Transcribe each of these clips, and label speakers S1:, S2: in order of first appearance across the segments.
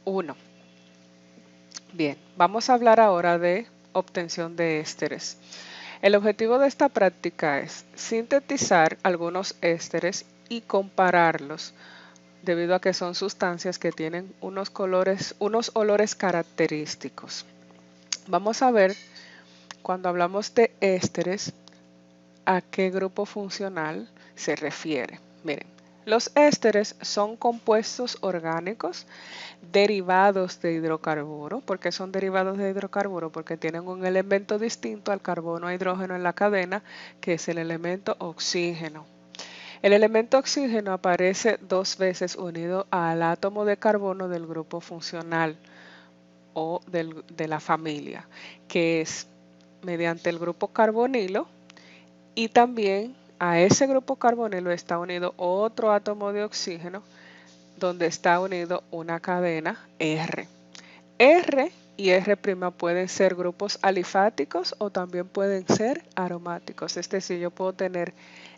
S1: 1. Bien, vamos a hablar ahora de obtención de ésteres. El objetivo de esta práctica es sintetizar algunos ésteres y compararlos, debido a que son sustancias que tienen unos olores característicos. Vamos a ver, cuando hablamos de ésteres, a qué grupo funcional se refiere. Miren, los ésteres son compuestos orgánicos derivados de hidrocarburo. ¿Por qué son derivados de hidrocarburo? Porque tienen un elemento distinto al carbono e hidrógeno en la cadena, que es el elemento oxígeno. El elemento oxígeno aparece dos veces unido al átomo de carbono del grupo funcional o de la familia, que es mediante el grupo carbonilo, y también a ese grupo carbonilo está unido otro átomo de oxígeno donde está unido una cadena R. R y R' pueden ser grupos alifáticos o también pueden ser aromáticos. Es decir, yo puedo tener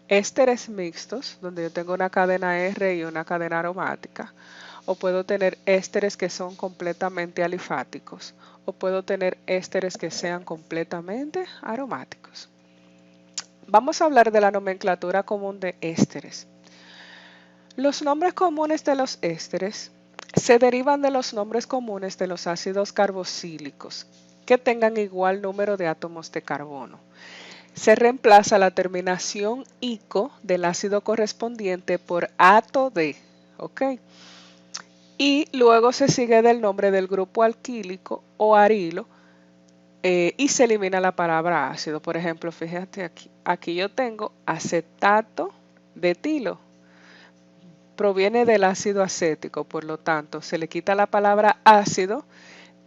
S1: ésteres mixtos, donde yo tengo una cadena R y una cadena aromática, o puedo tener ésteres que son completamente alifáticos, o puedo tener ésteres que sean completamente aromáticos. Vamos a hablar de la nomenclatura común de ésteres. Los nombres comunes de los ésteres se derivan de los nombres comunes de los ácidos carboxílicos que tengan igual número de átomos de carbono. Se reemplaza la terminación ico del ácido correspondiente por ato de, ¿ok? Y luego se sigue del nombre del grupo alquílico o arilo, y se elimina la palabra ácido. Por ejemplo, fíjate aquí yo tengo acetato de etilo. Proviene del ácido acético, por lo tanto, se le quita la palabra ácido,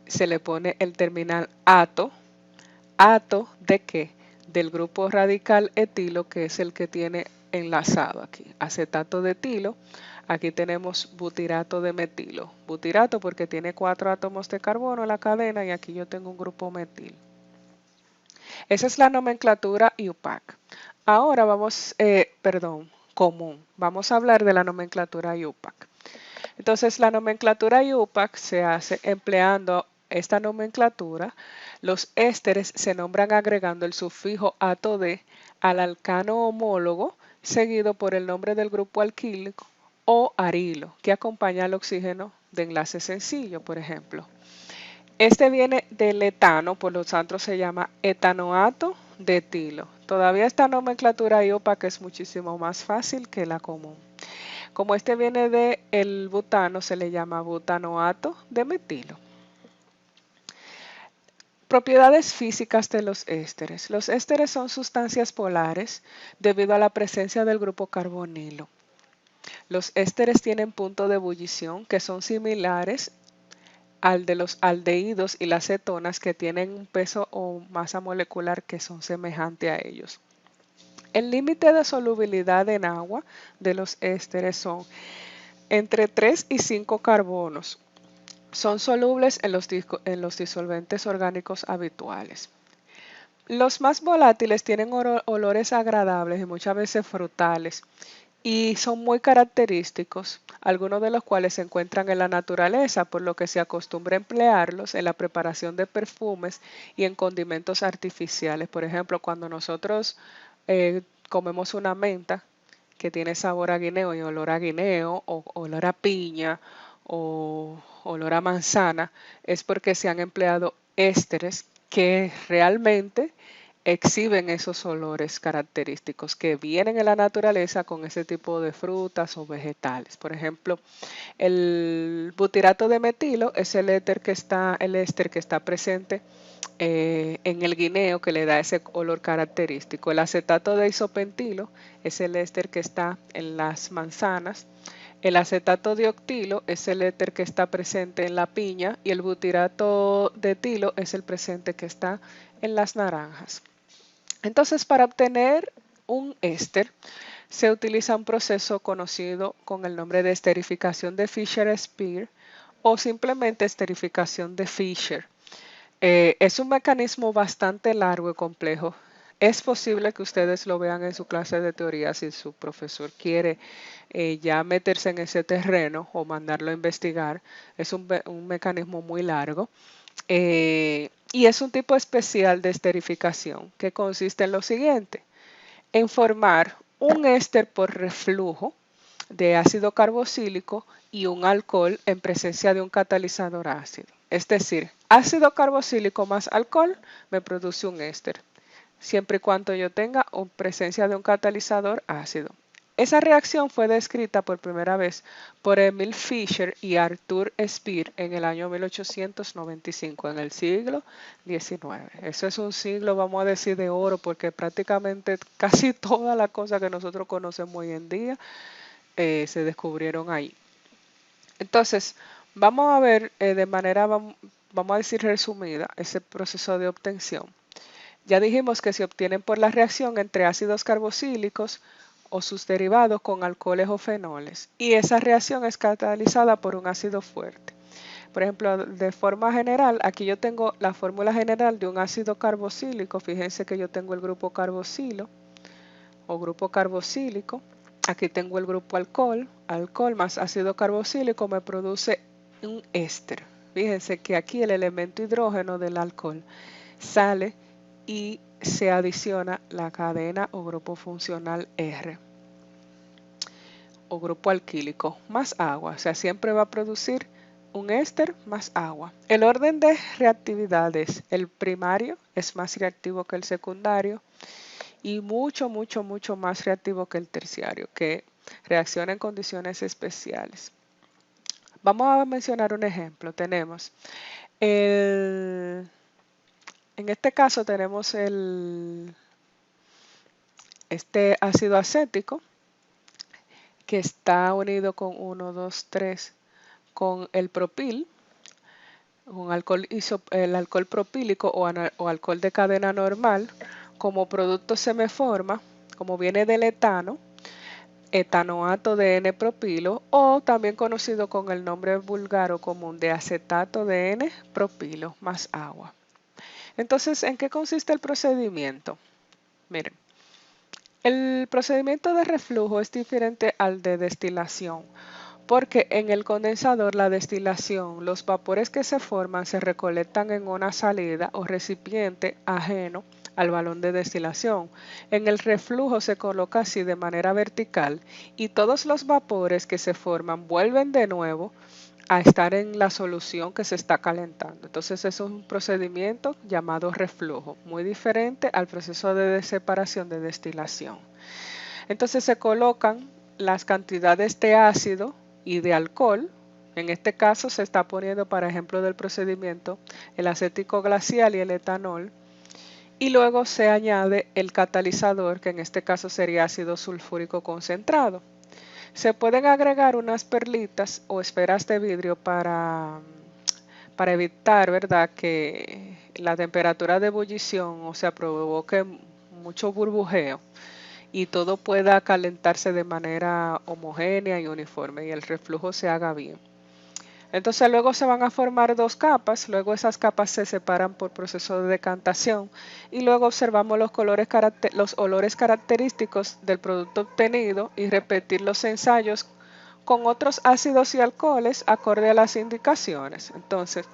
S1: se le pone el terminal ato. ¿Ato de qué? Del grupo radical etilo, que es el que tiene enlazado aquí. Acetato de etilo. Aquí tenemos butirato de metilo. Butirato porque tiene 4 átomos de carbono en la cadena y aquí yo tengo un grupo metil. Esa es la nomenclatura IUPAC. Ahora común. Vamos a hablar de la nomenclatura IUPAC. Entonces, la nomenclatura IUPAC se hace empleando esta nomenclatura. Los ésteres se nombran agregando el sufijo ato de al alcano homólogo, seguido por el nombre del grupo alquílico o arilo, que acompaña al oxígeno de enlace sencillo, por ejemplo. Este viene del etano, por lo tanto se llama etanoato de etilo. Todavía esta nomenclatura IUPAC es muchísimo más fácil que la común. Como este viene del butano, se le llama butanoato de metilo. Propiedades físicas de los ésteres. Los ésteres son sustancias polares debido a la presencia del grupo carbonilo. Los ésteres tienen punto de ebullición que son similares al de los aldehídos y las cetonas, que tienen un peso o masa molecular que son semejantes a ellos. El límite de solubilidad en agua de los ésteres son entre 3 y 5 carbonos. Son solubles en los disolventes orgánicos habituales. Los más volátiles tienen olores agradables y muchas veces frutales y son muy característicos, algunos de los cuales se encuentran en la naturaleza, por lo que se acostumbra a emplearlos en la preparación de perfumes y en condimentos artificiales. Por ejemplo, cuando nosotros comemos una menta que tiene sabor a guineo y olor a guineo, o olor a piña, o olor a manzana, es porque se han empleado ésteres que realmente exhiben esos olores característicos que vienen en la naturaleza con ese tipo de frutas o vegetales. Por ejemplo, el butirato de metilo es el éster que está presente en el guineo, que le da ese olor característico. El acetato de isopentilo es el éster que está en las manzanas. El acetato de octilo es el éter que está presente en la piña y el butirato de etilo es el presente que está en las naranjas. Entonces, para obtener un éster se utiliza un proceso conocido con el nombre de esterificación de Fischer-Speer o simplemente esterificación de Fischer. Es un mecanismo bastante largo y complejo Es posible que ustedes lo vean en su clase de teoría si su profesor quiere ya meterse en ese terreno o mandarlo a investigar. Es un mecanismo muy largo. Y es un tipo especial de esterificación que consiste en lo siguiente: en formar un éster por reflujo de ácido carboxílico y un alcohol en presencia de un catalizador ácido. Es decir, ácido carboxílico más alcohol me produce un éster, siempre y cuando yo tenga presencia de un catalizador ácido. Esa reacción fue descrita por primera vez por Emil Fischer y Arthur Speer en el año 1895, en el siglo XIX. Eso es un siglo, vamos a decir, de oro, porque prácticamente casi todas las cosas que nosotros conocemos hoy en día se descubrieron ahí. Entonces, vamos a ver de manera, vamos a decir, resumida ese proceso de obtención. Ya dijimos que se obtienen por la reacción entre ácidos carboxílicos o sus derivados con alcoholes o fenoles, y esa reacción es catalizada por un ácido fuerte. Por ejemplo, de forma general, aquí yo tengo la fórmula general de un ácido carboxílico. Fíjense que yo tengo el grupo carboxilo o grupo carboxílico. Aquí tengo el grupo alcohol. Alcohol más ácido carboxílico me produce un éster. Fíjense que aquí el elemento hidrógeno del alcohol sale y se adiciona la cadena o grupo funcional R o grupo alquílico más agua. O sea, siempre va a producir un éster más agua. El orden de reactividades: el primario es más reactivo que el secundario y mucho más reactivo que el terciario, que reacciona en condiciones especiales. Vamos a mencionar un ejemplo. Tenemos en este caso tenemos este ácido acético que está unido con 1, 2, 3 con el propil, con el alcohol propílico o alcohol de cadena normal. Como producto se me forma, como viene del etano, etanoato de N-propilo, o también conocido con el nombre vulgar o común de acetato de N-propilo más agua. Entonces, ¿en qué consiste el procedimiento? Miren, el procedimiento de reflujo es diferente al de destilación, porque en el condensador, la destilación, los vapores que se forman se recolectan en una salida o recipiente ajeno al balón de destilación. En el reflujo se coloca así de manera vertical y todos los vapores que se forman vuelven de nuevo a estar en la solución que se está calentando. Entonces eso es un procedimiento llamado reflujo, muy diferente al proceso de separación de destilación. Entonces se colocan las cantidades de ácido y de alcohol. En este caso se está poniendo, para ejemplo del procedimiento, el acético glacial y el etanol. Y luego se añade el catalizador, que en este caso sería ácido sulfúrico concentrado. Se pueden agregar unas perlitas o esferas de vidrio para evitar, ¿verdad?, que la temperatura de ebullición, o sea, provoque mucho burbujeo y todo pueda calentarse de manera homogénea y uniforme y el reflujo se haga bien. Entonces luego se van a formar dos capas, luego esas capas se separan por proceso de decantación y luego observamos los olores característicos del producto obtenido y repetir los ensayos con otros ácidos y alcoholes acorde a las indicaciones. Entonces,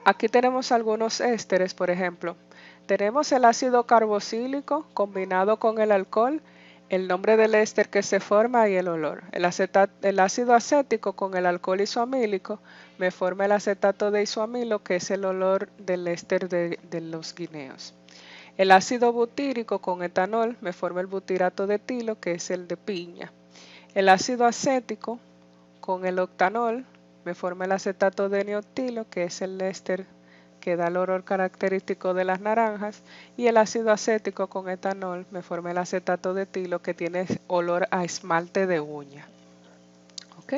S1: aquí tenemos algunos ésteres, por ejemplo. Tenemos el ácido carboxílico combinado con el alcohol, el nombre del éster que se forma y el olor. El ácido acético con el alcohol isoamílico me forma el acetato de isoamilo, que es el olor del éster de los guineos. El ácido butírico con etanol me forma el butirato de etilo, que es el de piña. El ácido acético con el octanol me forma el acetato de neotilo, que es el éster que da el olor característico de las naranjas, y el ácido acético con etanol me forma el acetato de etilo, que tiene olor a esmalte de uña. ¿Ok?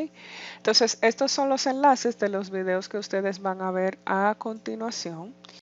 S1: Entonces, estos son los enlaces de los videos que ustedes van a ver a continuación.